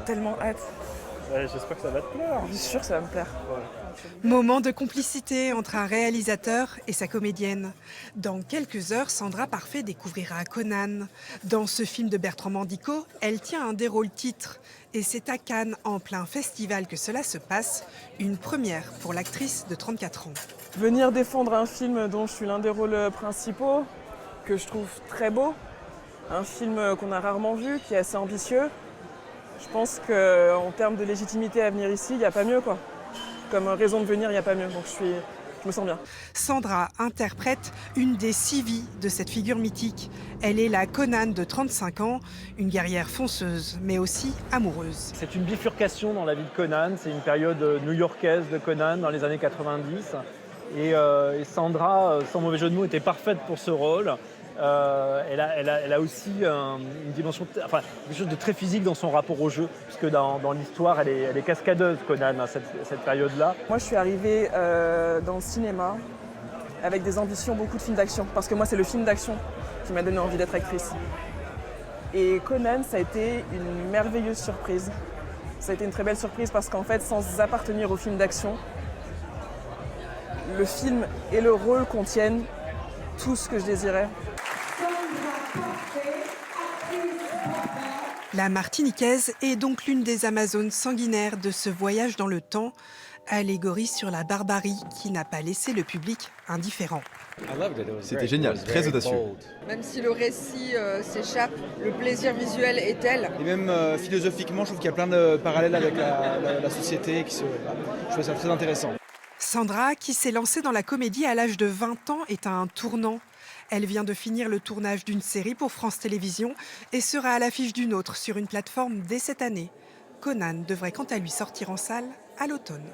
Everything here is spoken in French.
tellement hâte. Ouais, j'espère que ça va te plaire. Je suis sûre que ça va me plaire. Moment de complicité entre un réalisateur et sa comédienne. Dans quelques heures, Sandra Parfait découvrira Conan. Dans ce film de Bertrand Mandico, elle tient un des rôles titres. Et c'est à Cannes, en plein festival, que cela se passe. Une première pour l'actrice de 34 ans. Venir défendre un film dont je suis l'un des rôles principaux, que je trouve très beau, un film qu'on a rarement vu, qui est assez ambitieux. Je pense qu'en termes de légitimité à venir ici, il n'y a pas mieux, quoi. Comme raison de venir, il n'y a pas mieux, donc je me sens bien. Sandra interprète une des 6 vies de cette figure mythique. Elle est la Conan de 35 ans, une guerrière fonceuse, mais aussi amoureuse. C'est une bifurcation dans la vie de Conan. C'est une période new-yorkaise de Conan dans les années 90. Et Sandra, sans mauvais jeu de mots, était parfaite pour ce rôle. Elle a aussi une dimension, quelque chose de très physique dans son rapport au jeu, puisque dans l'histoire, elle est cascadeuse, Conan, à cette période-là. Moi, je suis arrivée dans le cinéma avec des ambitions, beaucoup de films d'action, parce que moi, c'est le film d'action qui m'a donné envie d'être actrice. Et Conan, ça a été une merveilleuse surprise. Ça a été une très belle surprise parce qu'en fait, sans appartenir au film d'action, le film et le rôle contiennent tout ce que je désirais. La Martiniquaise est donc l'une des Amazones sanguinaires de ce voyage dans le temps, allégorie sur la barbarie qui n'a pas laissé le public indifférent. C'était génial, très audacieux. Même si le récit s'échappe, le plaisir visuel est tel. Et même philosophiquement, je trouve qu'il y a plein de parallèles avec la société. Je trouve ça très intéressant. Sandra, qui s'est lancée dans la comédie à l'âge de 20 ans, est à un tournant. Elle vient de finir le tournage d'une série pour France Télévisions et sera à l'affiche d'une autre sur une plateforme dès cette année. Conan devrait quant à lui sortir en salle à l'automne.